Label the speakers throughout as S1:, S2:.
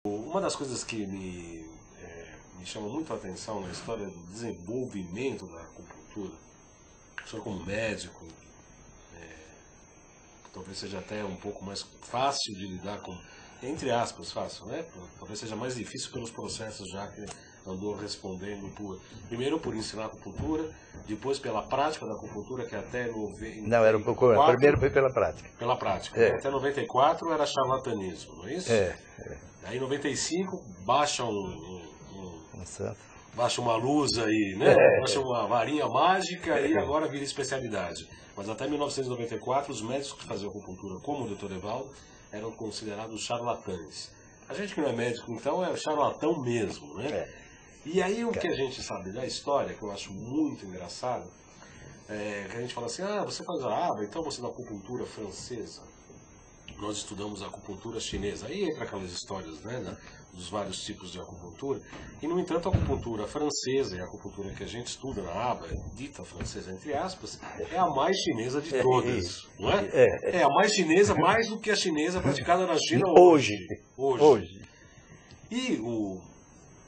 S1: Uma das coisas que me chama muito a atenção na história do desenvolvimento da acupuntura, o senhor como médico, talvez seja até um pouco mais fácil de lidar com, entre aspas, fácil, né? Talvez seja mais difícil pelos processos já que andou respondendo primeiro por ensinar acupuntura, depois pela prática da acupuntura, que até 94...
S2: Não, era um pouco... Primeiro foi pela prática.
S1: Pela prática. Até 94 era charlatanismo, não é isso? Aí em 95 baixa baixa uma luz aí, né? Baixa uma varinha mágica e agora vira especialidade. Mas até 1994 os médicos que faziam acupuntura, como o Dr. Evaldo, eram considerados charlatães. A gente que não é médico, então, é charlatão mesmo, né? E aí o que a gente sabe da história, que eu acho muito engraçado, que a gente fala assim, você faz a aba, então você é da acupuntura francesa. Nós estudamos a acupuntura chinesa. Aí entra aquelas histórias, né, dos vários tipos de acupuntura. E, no entanto, a acupuntura francesa e a acupuntura que a gente estuda na aba, dita francesa entre aspas, é a mais chinesa de todas, não é? É a mais chinesa, mais do que a chinesa praticada na China hoje. E o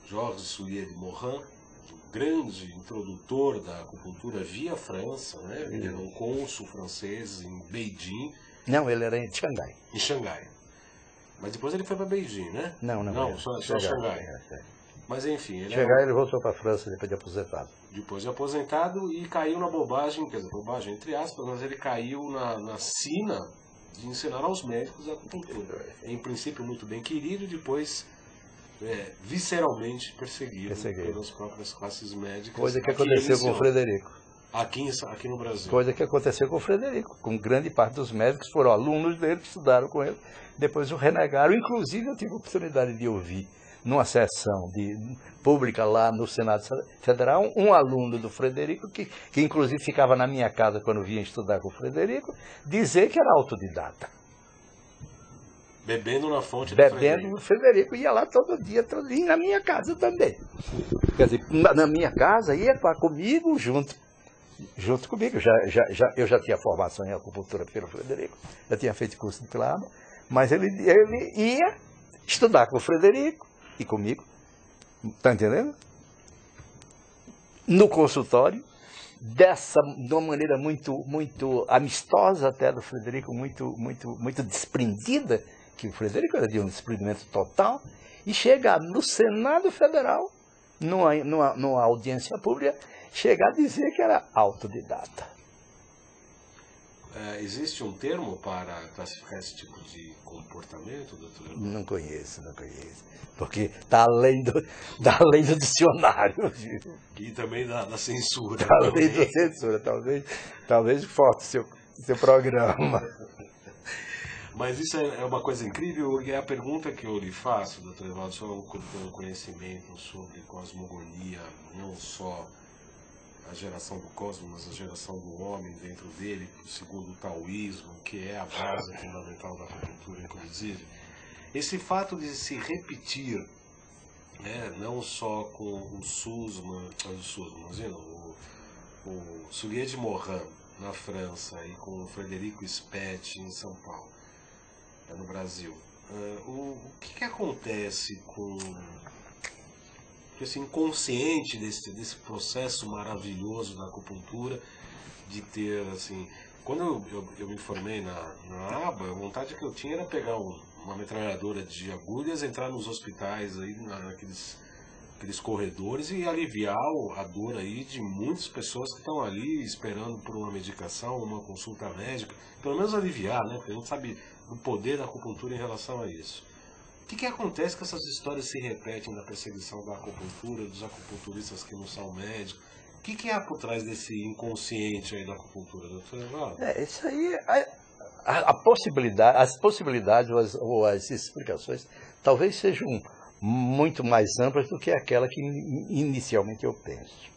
S1: Georges Soulier de Morin, o grande introdutor da acupuntura via França, né? Ele era um cônsul francês em Beijing.
S2: Não, ele era em Xangai.
S1: Em Xangai. Mas depois ele foi para Beijing, né?
S2: Não,
S1: só Xangai. Mas enfim...
S2: Xangai ele voltou para a França depois de aposentado.
S1: Depois de aposentado e caiu na bobagem, quer dizer, bobagem entre aspas, mas ele caiu na sina de ensinar aos médicos a acupuntura. Em princípio muito bem querido, depois visceralmente perseguido pelas próprias classes médicas.
S2: Coisa que aconteceu com o Frederico.
S1: Aqui no Brasil.
S2: Coisa que aconteceu com o Frederico, com grande parte dos médicos foram alunos dele que estudaram com ele, depois o renegaram. Inclusive eu tive a oportunidade de ouvir, numa sessão pública lá no Senado Federal, um aluno do Frederico, que inclusive ficava na minha casa quando vinha estudar com o Frederico, dizer que era autodidata.
S1: Bebendo na fonte do
S2: Bebendo no Frederico, ia lá todo dia, e na minha casa também. Quer dizer, na minha casa ia comigo junto comigo. Eu já tinha formação em acupuntura pelo Frederico, já tinha feito curso de Pilaba, mas ele ia estudar com o Frederico e comigo, tá entendendo? No consultório, de uma maneira muito amistosa até do Frederico, muito desprendida, que o Frederico era de um desprendimento total, e chegar no Senado Federal, numa audiência pública, chegar a dizer que era autodidata.
S1: Existe um termo para classificar esse tipo de comportamento, doutor?
S2: Não conheço. Porque está além do dicionário.
S1: E também da censura.
S2: Está além da censura, talvez forte seu programa.
S1: Mas isso é uma coisa incrível, e é a pergunta que eu lhe faço, doutor Evaldo, só tem um conhecimento sobre cosmogonia, não só a geração do cosmos, mas a geração do homem dentro dele, segundo o taoísmo, que é a base fundamental da acupuntura, inclusive. Esse fato de se repetir, né, não só com o Sussman, o Soulier de Morin na França e com o Frederico Spetti em São Paulo, no Brasil. O que acontece com esse inconsciente desse processo maravilhoso da acupuntura, de ter, assim... Quando eu me formei na aba, a vontade que eu tinha era pegar uma metralhadora de agulhas, entrar nos hospitais, aí, naqueles corredores, e aliviar a dor aí de muitas pessoas que estão ali esperando por uma medicação, uma consulta médica, pelo menos aliviar, né? Porque a gente sabe do poder da acupuntura em relação a isso. O que acontece que essas histórias se repetem da perseguição da acupuntura, dos acupunturistas que não são médicos? O que há por trás desse inconsciente aí da acupuntura, doutor Evaldo?
S2: Isso aí, as possibilidades ou as explicações talvez sejam muito mais amplas do que aquela que inicialmente eu penso.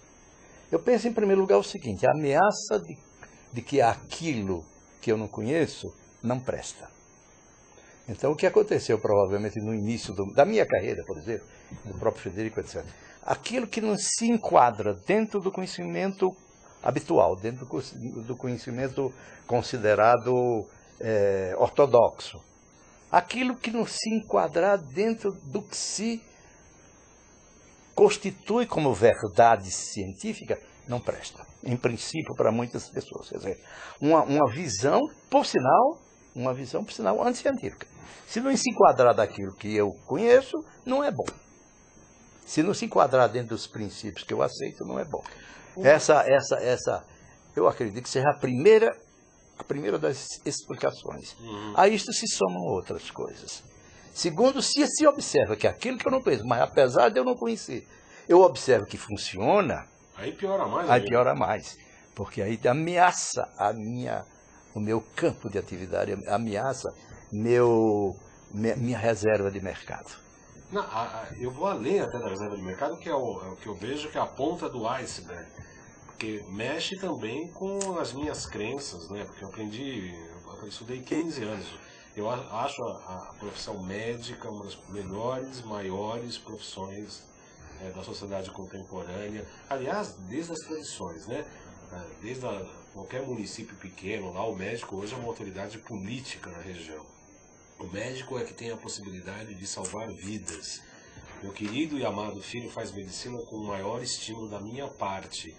S2: Eu penso, em primeiro lugar, o seguinte: a ameaça de que aquilo que eu não conheço não presta. Então, o que aconteceu provavelmente no início da minha carreira, por exemplo, do próprio Frederico, etc. Aquilo que não se enquadra dentro do conhecimento habitual, dentro do conhecimento considerado ortodoxo. aquilo que não se enquadrar dentro do que se constitui como verdade científica, não presta. Em princípio, para muitas pessoas. Quer dizer, uma visão, por sinal, anticientífica. Se não se enquadrar daquilo que eu conheço, não é bom. Se não se enquadrar dentro dos princípios que eu aceito, não é bom. Essa, eu acredito que seja a primeira das explicações. A isto se somam outras coisas. Segundo, se observa que aquilo que eu não conheço, mas apesar de eu não conhecer, eu observo que funciona,
S1: aí piora mais.
S2: Aí piora mais. Porque aí ameaça o meu campo de atividade, ameaça minha reserva de mercado.
S1: Não, eu vou além até da reserva de mercado, que é o que eu vejo que é a ponta do iceberg. Porque mexe também com as minhas crenças, né? Porque eu estudei 15 anos. Eu acho a profissão médica uma das melhores, maiores profissões da sociedade contemporânea. Aliás, desde as tradições, né? Desde qualquer município pequeno, lá o médico hoje é uma autoridade política na região. O médico é que tem a possibilidade de salvar vidas. Meu querido e amado filho faz medicina com o maior estímulo da minha parte.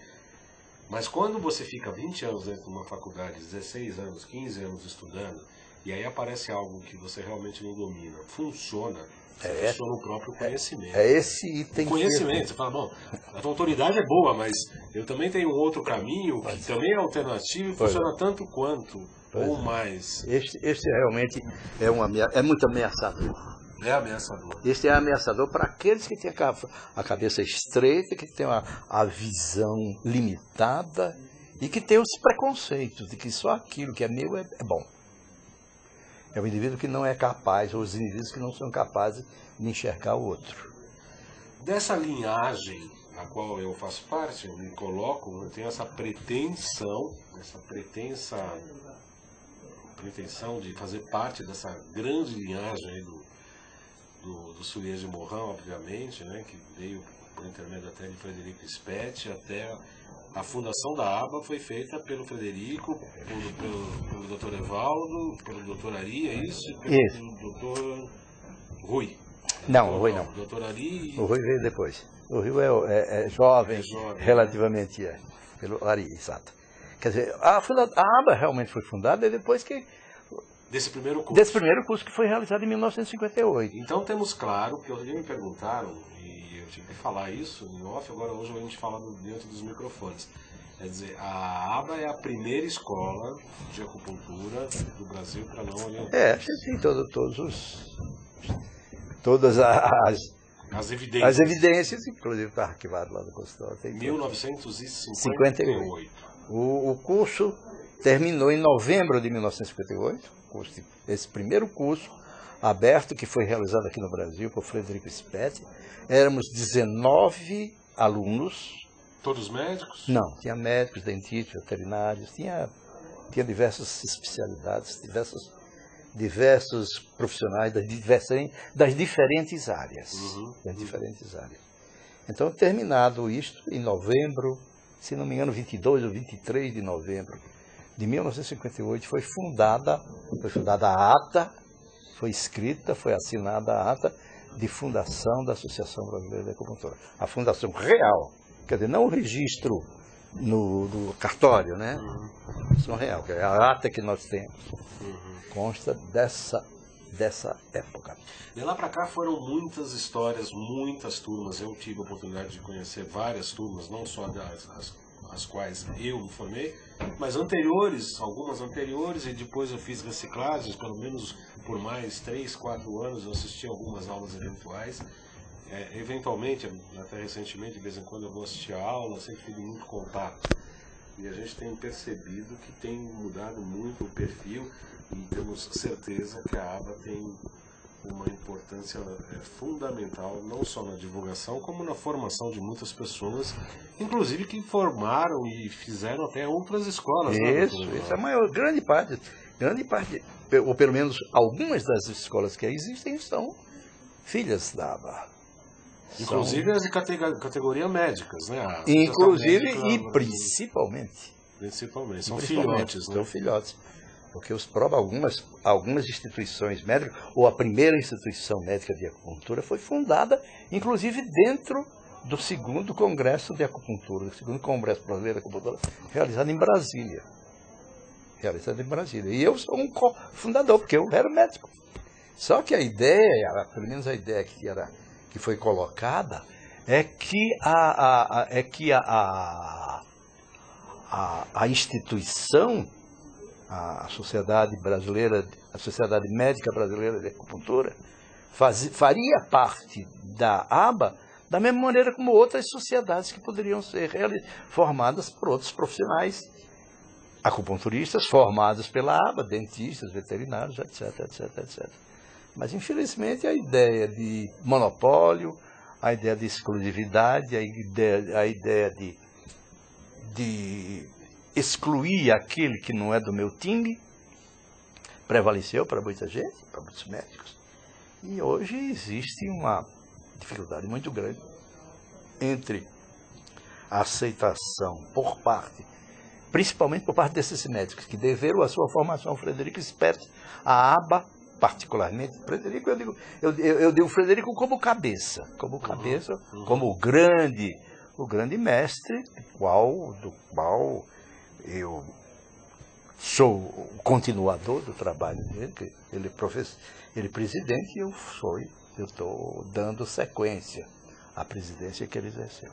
S1: Mas quando você fica 20 anos dentro de uma faculdade, 16 anos, 15 anos estudando, e aí aparece algo que você realmente não domina, funciona o próprio conhecimento.
S2: É esse item.
S1: O conhecimento, você fala, bom, a tua autoridade é boa, mas eu também tenho um outro caminho que também é alternativo e funciona tanto quanto, ou mais.
S2: Este realmente é muito ameaçador.
S1: É ameaçador.
S2: Este é ameaçador para aqueles que têm a cabeça estreita, que têm a visão limitada e que têm os preconceitos de que só aquilo que é meu é bom. É o indivíduo que não é capaz, ou os indivíduos que não são capazes de enxergar o outro.
S1: Dessa linhagem na qual eu faço parte, eu me coloco, eu tenho essa pretensão de fazer parte dessa grande linhagem aí do Soulier de Morran, obviamente, né, que veio por intermédio até de Frederico Spetti, até a fundação da ABA foi feita pelo Frederico, pelo Dr. Evaldo, pelo Dr. Ari, é isso? Pelo Dr. Rui.
S2: Não, o Rui não.
S1: Dr. Ari...
S2: O Rui veio depois. O Rui é jovem, relativamente pelo Ari, exato. Quer dizer, a ABA realmente foi fundada depois que...
S1: Desse primeiro
S2: curso que foi realizado em 1958.
S1: Então temos claro, que me perguntaram, e eu tive que falar isso em off, agora hoje a gente fala dentro dos microfones. Quer dizer, a ABA é a primeira escola de acupuntura do Brasil para não orientar.
S2: Sim, todas as evidências, inclusive está arquivado lá no consultório.
S1: 1958.
S2: O curso terminou em novembro de 1958. Esse primeiro curso aberto que foi realizado aqui no Brasil por Frederico Spetti. Éramos 19 alunos.
S1: Todos médicos?
S2: Não, tinha médicos, dentistas, veterinários, tinha diversas especialidades, diversos profissionais das diferentes áreas. Diferentes áreas. Então, terminado isto, em novembro, se não me engano, 22 ou 23 de novembro de 1958, foi fundada a ata, foi escrita, foi assinada a ata de fundação da Associação Brasileira de Acupuntura. A fundação real, quer dizer, não o registro no cartório, né? A fundação real, que é a ata que nós temos, consta dessa época.
S1: De lá para cá foram muitas histórias, muitas turmas. Eu tive a oportunidade de conhecer várias turmas, não só as quais eu me formei, mas algumas anteriores, e depois eu fiz reciclagens, pelo menos por mais 3, 4 anos eu assisti algumas aulas eventuais. Eventualmente, até recentemente, de vez em quando eu vou assistir a aula, sempre tive muito contato. E a gente tem percebido que tem mudado muito o perfil e temos certeza que a ABA tem uma importância fundamental, não só na divulgação, como na formação de muitas pessoas, inclusive que formaram e fizeram até outras escolas.
S2: Isso é a maior, grande parte, ou pelo menos algumas das escolas que existem são filhas da ABA.
S1: Inclusive as de categoria médicas, né?
S2: Inclusive e principalmente.
S1: São filhotes, né?
S2: São filhotes. Porque algumas instituições médicas, ou a primeira instituição médica de acupuntura foi fundada, inclusive dentro do segundo Congresso de Acupuntura, do segundo Congresso Brasileiro de Acupuntura, realizado em Brasília. E eu sou um cofundador, porque eu era médico. Só que a ideia, pelo menos a ideia que foi colocada, é que a instituição, a Sociedade Médica Brasileira de Acupuntura, faria parte da ABA da mesma maneira como outras sociedades que poderiam ser formadas por outros profissionais, acupunturistas formados pela ABA, dentistas, veterinários, etc, etc, etc. Mas, infelizmente, a ideia de monopólio, a ideia de exclusividade, a ideia de excluir aquele que não é do meu time, prevaleceu para muita gente, para muitos médicos. E hoje existe uma dificuldade muito grande entre a aceitação principalmente por parte desses médicos, que deveram a sua formação ao Frederico Spetz, a ABA, particularmente. Frederico, eu digo Frederico como cabeça, como o grande mestre, do qual eu sou o continuador do trabalho dele, ele é presidente e eu estou dando sequência à presidência que ele exerceu.